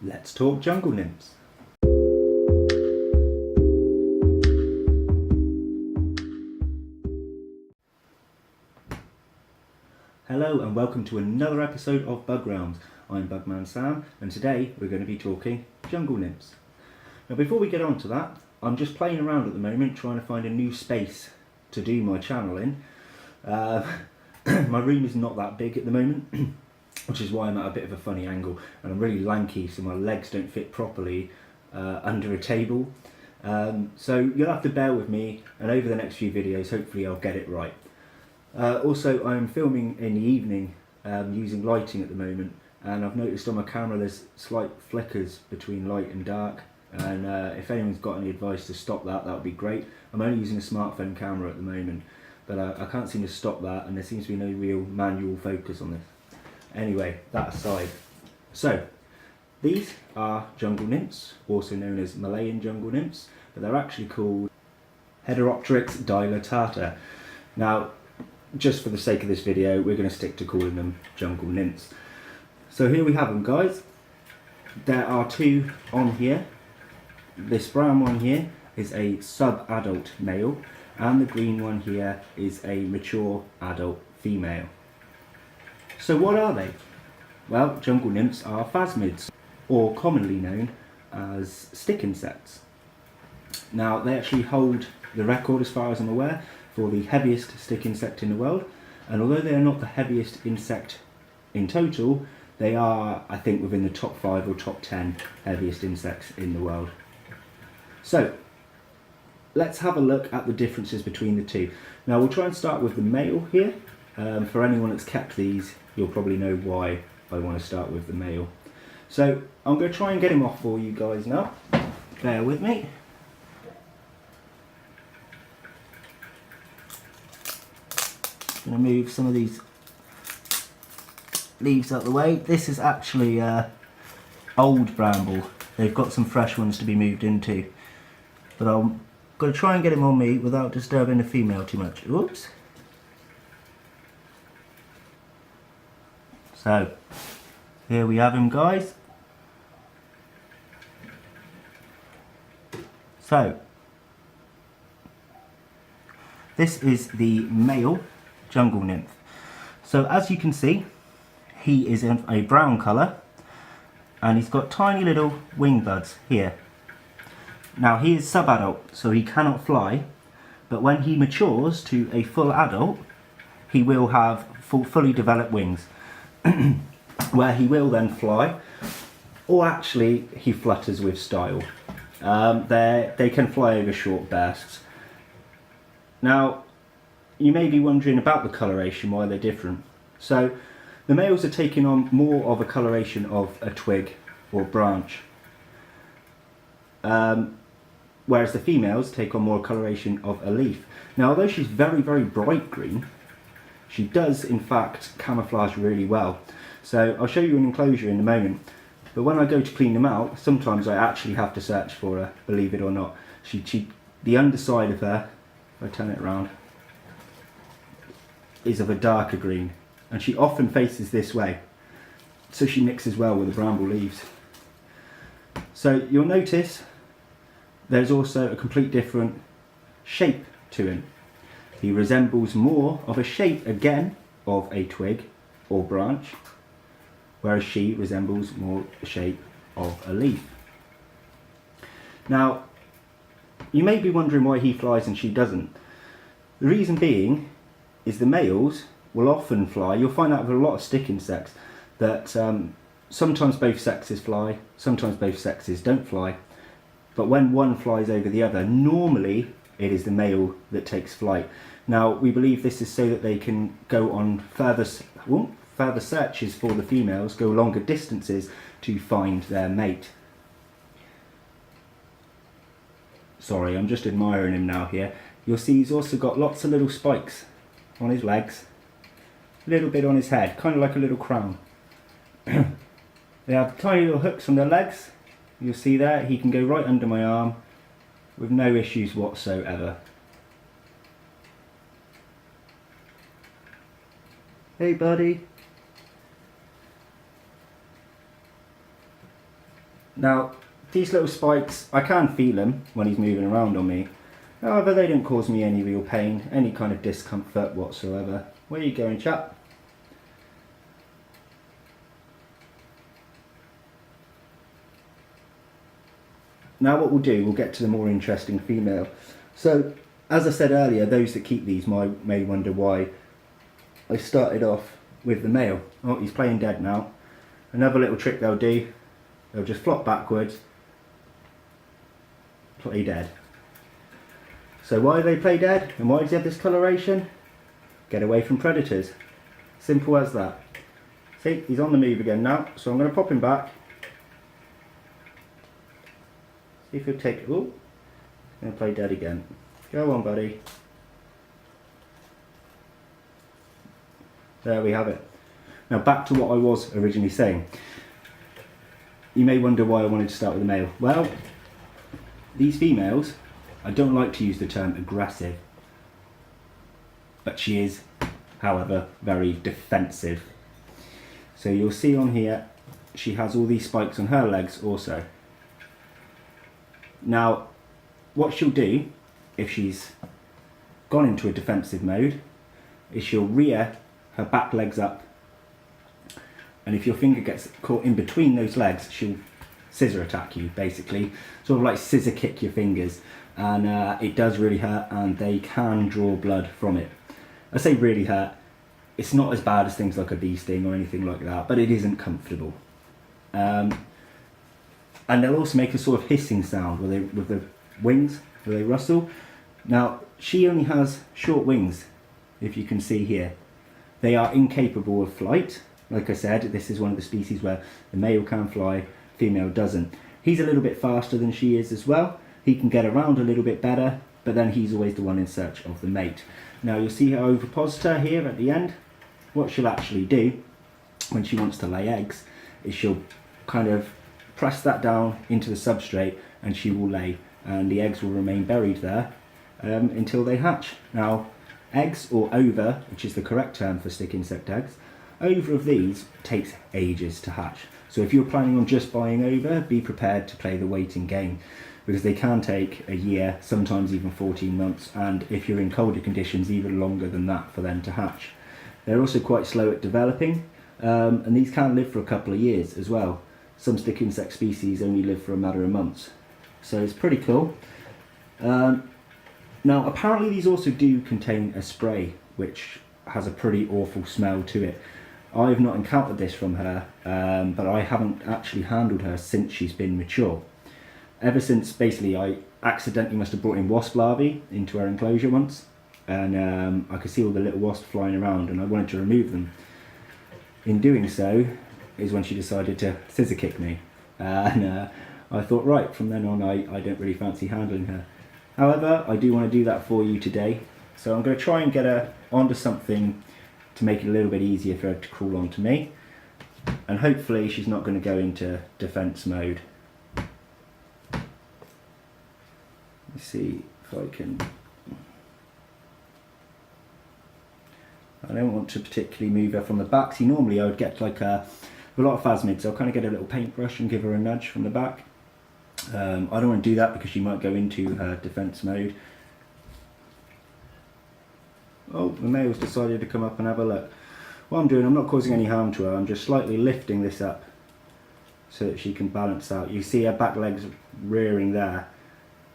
Let's talk jungle nymphs. Hello and welcome to another episode of Bug Realms. I'm Bugman Sam and today we're going to be talking jungle nymphs. Now before we get on to that, I'm just playing around at the moment trying to find a new space to do my channel in. My room is not that big at the moment, which is why I'm at a bit of a funny angle, and I'm really lanky so my legs don't fit properly under a table. So you'll have to bear with me, and over the next few videos hopefully I'll get it right. Also I'm filming in the evening using lighting at the moment, and I've noticed on my camera there's slight flickers between light and dark, and if anyone's got any advice to stop that, that would be great. I'm only using a smartphone camera at the moment, but I can't seem to stop that, and there seems to be no real manual focus on this. Anyway, that aside, so these are jungle nymphs, also known as Malayan jungle nymphs, but they're actually called Heteropteryx dilatata. Now, just for the sake of this video, we're going to stick to calling them jungle nymphs. So here we have them, guys. There are two on here. This brown one here is a sub-adult male, and the green one here is a mature adult female. So what are they? Well, jungle nymphs are phasmids, or commonly known as stick insects. Now, they actually hold the record, as far as I'm aware, for the heaviest stick insect in the world, and although they are not the heaviest insect in total, they are, I think, within the top 5 or top 10 heaviest insects in the world. So, let's have a look at the differences between the two. Now, we'll try and start with the male here. For anyone that's kept these, you'll probably know why I want to start with the male. So, I'm going to try and get him off for you guys now. Bear with me. I'm going to move some of these leaves out the way. This is actually old bramble. They've got some fresh ones to be moved into. But I'm going to try and get him on me without disturbing the female too much. Oops. So, here we have him, guys. So, this is the male jungle nymph. So as you can see, he is in a brown colour, and he's got tiny little wing buds here. Now he is sub-adult, so he cannot fly, but when he matures to a full adult, he will have fully developed wings, where he will then fly, or actually he flutters with style. They can fly over short bursts. Now, you may be wondering about the coloration, why they're different. So, the males are taking on more of a coloration of a twig or branch, whereas the females take on more coloration of a leaf. Now, although she's very, very bright green, she does in fact camouflage really well. So, I'll show you an enclosure in a moment, but when I go to clean them out, sometimes I actually have to search for her, believe it or not. The underside of her, if I turn it around, is of a darker green, and she often faces this way, so she mixes well with the bramble leaves. So you'll notice there's also a complete different shape to him. He resembles more of a shape again of a twig or branch, whereas she resembles more the shape of a leaf. Now, you may be wondering why he flies and she doesn't. The reason being is the males will often fly. You'll find out with a lot of stick insects that sometimes both sexes fly, sometimes both sexes don't fly, but when one flies over the other, normally it is the male that takes flight. Now, we believe this is so that they can go on further searches for the females, go longer distances to find their mate. Sorry, I'm just admiring him now here. You'll see he's also got lots of little spikes on his legs, a little bit on his head, kind of like a little crown. They have tiny little hooks on their legs. You'll see there, he can go right under my arm with no issues whatsoever. Hey buddy. Now, these little spikes, I can feel them when he's moving around on me. However, they don't cause me any real pain, any kind of discomfort whatsoever. Where are you going, chap? Now what we'll do, we'll get to the more interesting female. So, as I said earlier, those that keep these may wonder why I started off with the male. Oh, he's playing dead now. Another little trick they'll do, they'll just flop backwards, play dead. So why do they play dead, and why does he have this coloration? Get away from predators. Simple as that. See, he's on the move again now, so I'm going to pop him back. See if he'll take, oh, he's going to play dead again. Go on, buddy. There we have it. Now back to what I was originally saying. You may wonder why I wanted to start with the male. Well, these females, I don't like to use the term aggressive, but she is, however, very defensive. So you'll see on here, she has all these spikes on her legs also. Now, what she'll do, if she's gone into a defensive mode, is she'll rear her back legs up, and if your finger gets caught in between those legs, she'll scissor attack you, basically. Sort of like scissor kick your fingers, and it does really hurt, and they can draw blood from it. I say really hurt, it's not as bad as things like a bee sting or anything like that, but it isn't comfortable. And they'll also make a sort of hissing sound with the wings, where they rustle. Now, she only has short wings, if you can see here. They are incapable of flight. Like I said, this is one of the species where the male can fly, female doesn't. He's a little bit faster than she is as well. He can get around a little bit better, but then he's always the one in search of the mate. Now you'll see her ovipositor here at the end. What she'll actually do when she wants to lay eggs is she'll kind of press that down into the substrate, and she will lay, and the eggs will remain buried there until they hatch. Now, eggs, or ova, which is the correct term for stick insect eggs, ova of these takes ages to hatch. So if you're planning on just buying ova, be prepared to play the waiting game, because they can take a year, sometimes even 14 months, and if you're in colder conditions, even longer than that for them to hatch. They're also quite slow at developing, and these can live for a couple of years as well. Some stick insect species only live for a matter of months. So it's pretty cool. Now apparently these also do contain a spray which has a pretty awful smell to it. I've not encountered this from her, but I haven't actually handled her since she's been mature. Ever since, basically, I accidentally must have brought in wasp larvae into our enclosure once, and I could see all the little wasps flying around, and I wanted to remove them. In doing so is when she decided to scissor kick me, and I thought, right, from then on I don't really fancy handling her. However, I do want to do that for you today, so I'm going to try and get her onto something to make it a little bit easier for her to crawl onto me, and hopefully she's not going to go into defense mode. Let's see if I can. I don't want to particularly move her from the back. See, normally I would get like a lot of phasmids, so I'll kind of get a little paintbrush and give her a nudge from the back. I don't want to do that because she might go into her defense mode. Oh, the male's decided to come up and have a look. What I'm doing, I'm not causing any harm to her, I'm just slightly lifting this up so that she can balance out. You see her back legs rearing there.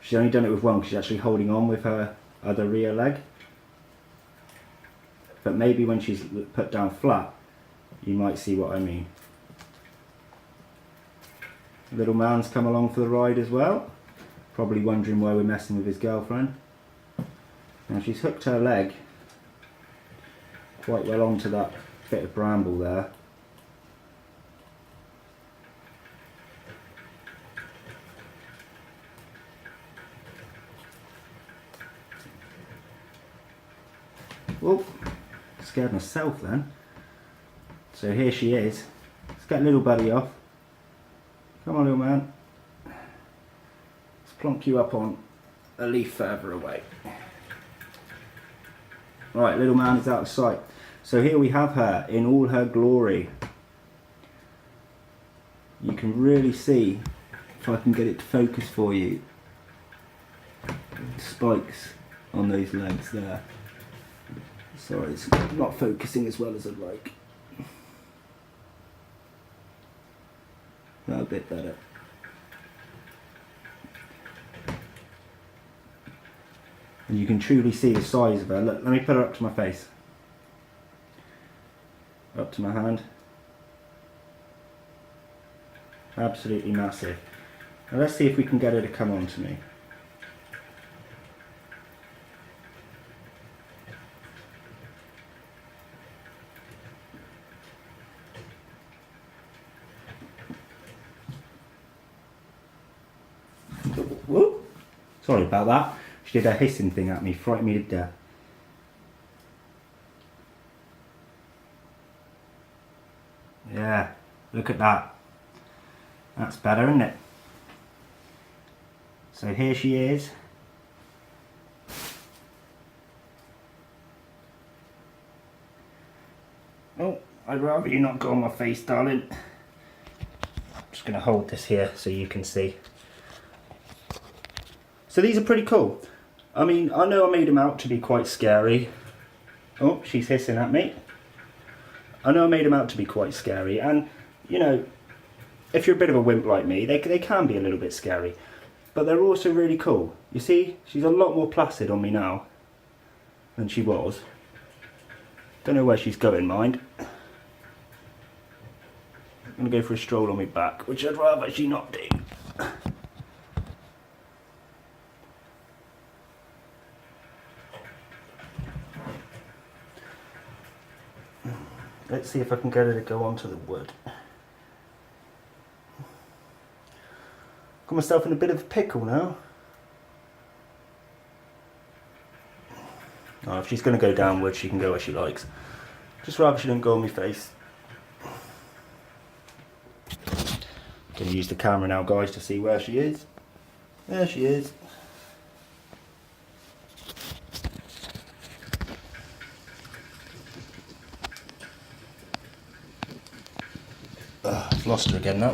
She's only done it with one because she's actually holding on with her other rear leg. But maybe when she's put down flat, you might see what I mean. Little man's come along for the ride as well. Probably wondering why we're messing with his girlfriend. Now she's hooked her leg quite well onto that bit of bramble there. Whoop, scared myself then. So here she is. Let's get little buddy off. Come on, little man. Let's plonk you up on a leaf further away. Right, little man is out of sight. So here we have her in all her glory. You can really see if I can get it to focus for you. Spikes on those legs there. Sorry, it's not focusing as well as I'd like. That a bit better. And you can truly see the size of her. Look, let me put her up to my face. Up to my hand. Absolutely massive. Now let's see if we can get her to come on to me. Whoop. Sorry about that. She did a hissing thing at me, frightened me to death. Yeah, look at that. That's better, isn't it? So here she is. Oh, I'd rather you not go on my face, darling. I'm just going to hold this here so you can see. So these are pretty cool. I mean, I know I made them out to be quite scary. Oh, she's hissing at me. I know I made them out to be quite scary, and you know, if you're a bit of a wimp like me, they can be a little bit scary, but they're also really cool. You see, she's a lot more placid on me now than she was. Don't know where she's going, mind. I'm going to go for a stroll on my back, which I'd rather she not do. Let's see if I can get her to go onto the wood. Got myself in a bit of a pickle now. Oh, if she's going to go downwards, she can go where she likes. Just rather she don't go on my face. Gonna use the camera now, guys, to see where she is. There she is. I've lost her again now.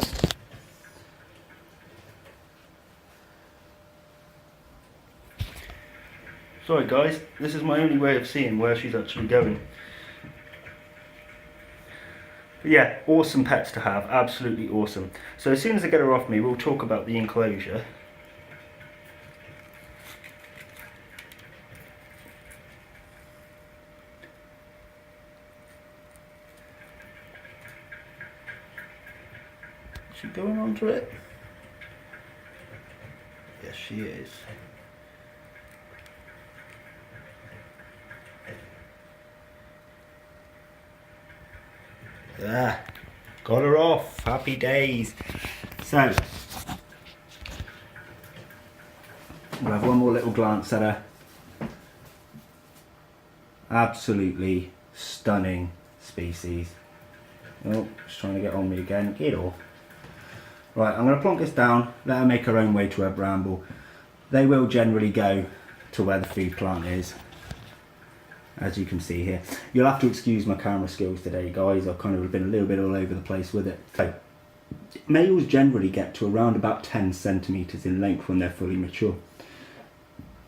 Sorry guys, this is my only way of seeing where she's actually going. But yeah, awesome pets to have, absolutely awesome. So as soon as I get her off me, we'll talk about the enclosure. Is she going onto it? Yes, she is. Ah, got her off. Happy days. So, we'll have one more little glance at her. Absolutely stunning species. Oh, just trying to get on me again. Get off. Right, I'm going to plonk this down, let her make her own way to her bramble. They will generally go to where the food plant is, as you can see here. You'll have to excuse my camera skills today, guys. I've kind of been a little bit all over the place with it. So, males generally get to around about 10 centimetres in length when they're fully mature.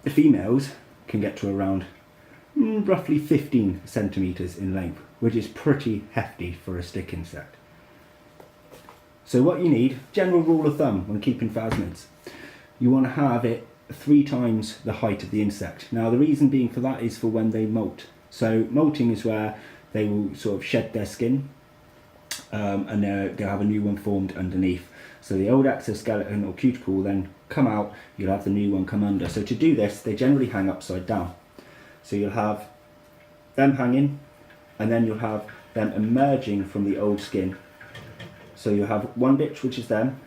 The females can get to around roughly 15 centimetres in length, which is pretty hefty for a stick insect. So what you need, general rule of thumb when keeping phasmids, you want to have it 3 times the height of the insect. Now the reason being for that is for when they molt. So molting is where they will sort of shed their skin and they'll have a new one formed underneath. So the old exoskeleton or cuticle will then come out, you'll have the new one come under. So to do this, they generally hang upside down. So you'll have them hanging, and then you'll have them emerging from the old skin. So you'll have one bitch, which is them,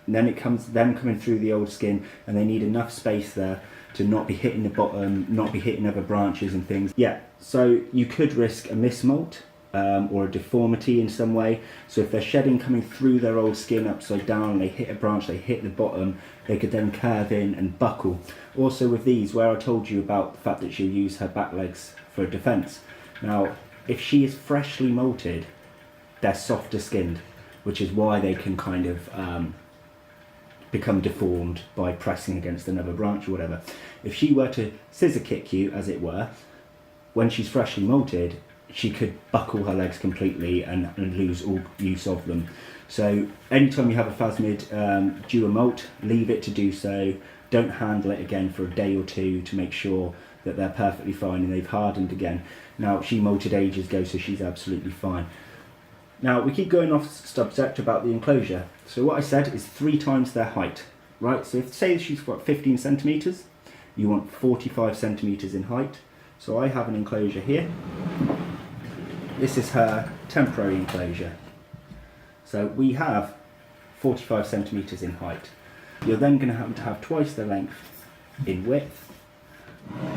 and then it comes them coming through the old skin, and they need enough space there to not be hitting the bottom, not be hitting other branches and things. Yeah, so you could risk a mismolt or a deformity in some way. So if they're shedding coming through their old skin upside down, and they hit a branch, they hit the bottom, they could then curve in and buckle. Also with these, where I told you about the fact that she'll use her back legs for defence. Now, if she is freshly molted, they're softer skinned, which is why they can kind of become deformed by pressing against another branch or whatever. If she were to scissor kick you, as it were, when she's freshly molted, she could buckle her legs completely and lose all use of them. So anytime you have a phasmid due a molt, leave it to do so. Don't handle it again for a day or two to make sure that they're perfectly fine and they've hardened again. Now, she molted ages ago, so she's absolutely fine. Now, we keep going off subject about the enclosure. So what I said is 3 times their height, right? So if, say she's got 15 centimetres, you want 45 centimetres in height. So I have an enclosure here. This is her temporary enclosure. So we have 45 centimetres in height. You're then going to have twice the length in width,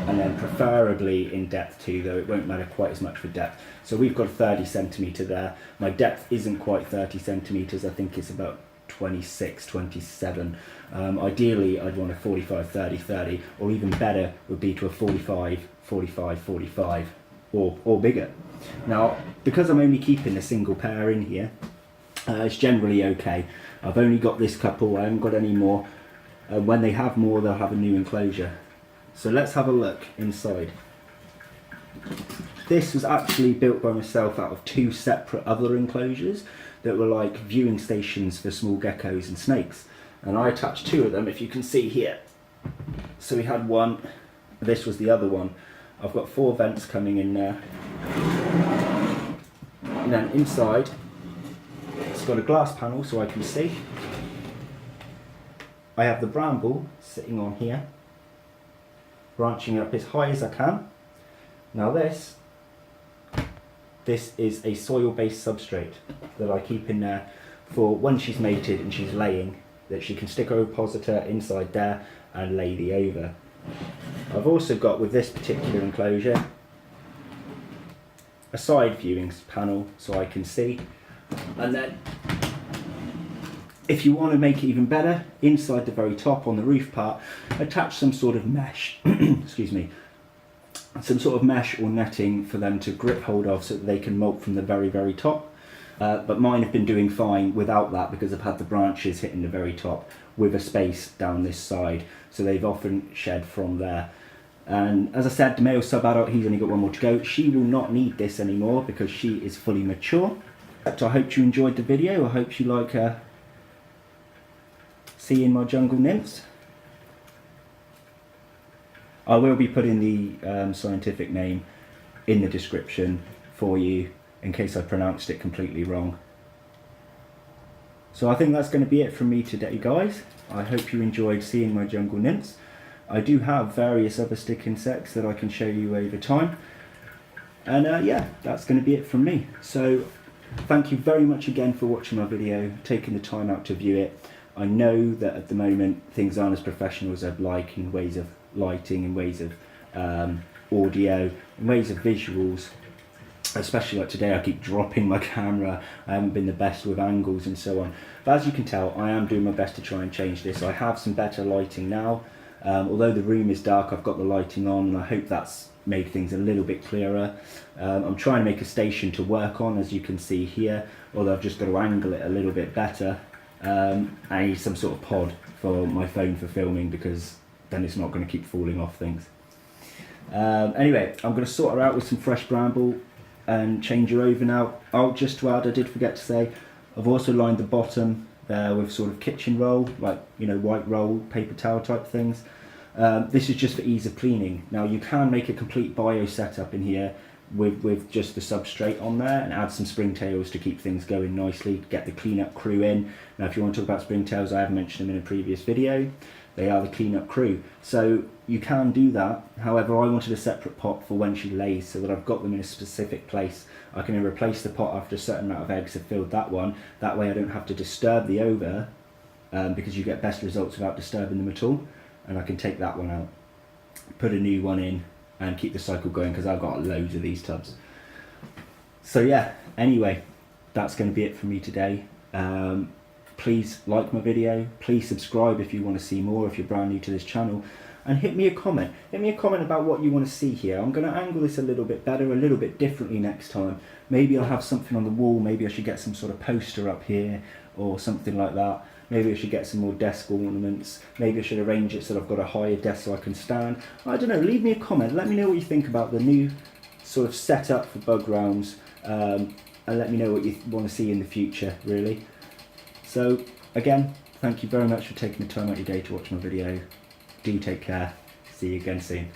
and then preferably in depth too, though it won't matter quite as much for depth. So we've got 30 centimetre there. My depth isn't quite 30 centimetres, I think it's about 26, 27. Ideally I'd want a 45, 30, 30, or even better would be to a 45, 45, 45, or bigger. Now, because I'm only keeping a single pair in here, it's generally okay. I've only got this couple, I haven't got any more. When they have more, they'll have a new enclosure. So let's have a look inside. This was actually built by myself out of 2 separate other enclosures that were like viewing stations for small geckos and snakes. And I attached 2 of them, if you can see here. So we had one, this was the other one. I've got 4 vents coming in there. And then inside, it's got a glass panel so I can see. I have the bramble sitting on here, branching up as high as I can. Now this is a soil-based substrate that I keep in there for when she's mated and she's laying, that she can stick her ovipositor inside there and lay the ova. I've also got, with this particular enclosure, a side viewing panel so I can see. And then if you want to make it even better, inside the very top on the roof part, attach some sort of mesh, excuse me, some sort of mesh or netting for them to grip hold of so that they can molt from the very, very top. But mine have been doing fine without that because I've had the branches hitting the very top with a space down this side. So they've often shed from there. And as I said, the male sub-adult, he's only got 1 more to go. She will not need this anymore because she is fully mature. So I hope you enjoyed the video. I hope you like seeing my jungle nymphs. I will be putting the scientific name in the description for you in case I pronounced it completely wrong. So I think that's going to be it from me today, guys. I hope you enjoyed seeing my jungle nymphs. I do have various other stick insects that I can show you over time. And yeah, that's going to be it from me. So thank you very much again for watching my video, taking the time out to view it. I know that at the moment things aren't as professional as I'd like in ways of lighting, in ways of audio, in ways of visuals. Especially like today, I keep dropping my camera. I haven't been the best with angles and so on. But as you can tell, I am doing my best to try and change this. I have some better lighting now. Although the room is dark, I've got the lighting on and I hope that's made things a little bit clearer. I'm trying to make a station to work on, as you can see here, although I've just got to angle it a little bit better. I need some sort of pod for my phone for filming because then it's not going to keep falling off things. Anyway, I'm going to sort her out with some fresh bramble and change her over now. Oh, just to add, I did forget to say, I've also lined the bottom there with sort of kitchen roll, like, you know, white roll, paper towel type things. This is just for ease of cleaning. Now you can make a complete bio setup in here with just the substrate on there and add some springtails to keep things going nicely, get the cleanup crew in. Now if you want to talk about springtails, I have mentioned them in a previous video. They are the cleanup crew. So you can do that. However, I wanted a separate pot for when she lays so that I've got them in a specific place. I can replace the pot after a certain amount of eggs have filled that one. That way I don't have to disturb the ova because you get best results without disturbing them at all. And I can take that one out, put a new one in and keep the cycle going because I've got loads of these tubs. So yeah, anyway, that's going to be it for me today. Please like my video, please subscribe if you want to see more, if you're brand new to this channel, and hit me a comment. Hit me a comment about what you want to see here. I'm going to angle this a little bit better, a little bit differently next time. Maybe I'll have something on the wall, maybe I should get some sort of poster up here, or something like that. Maybe I should get some more desk ornaments. Maybe I should arrange it so that I've got a higher desk so I can stand. I don't know, leave me a comment. Let me know what you think about the new sort of setup for bug realms, and let me know what you want to see in the future, really. So, again, thank you very much for taking the time out of your day to watch my video. Do take care. See you again soon.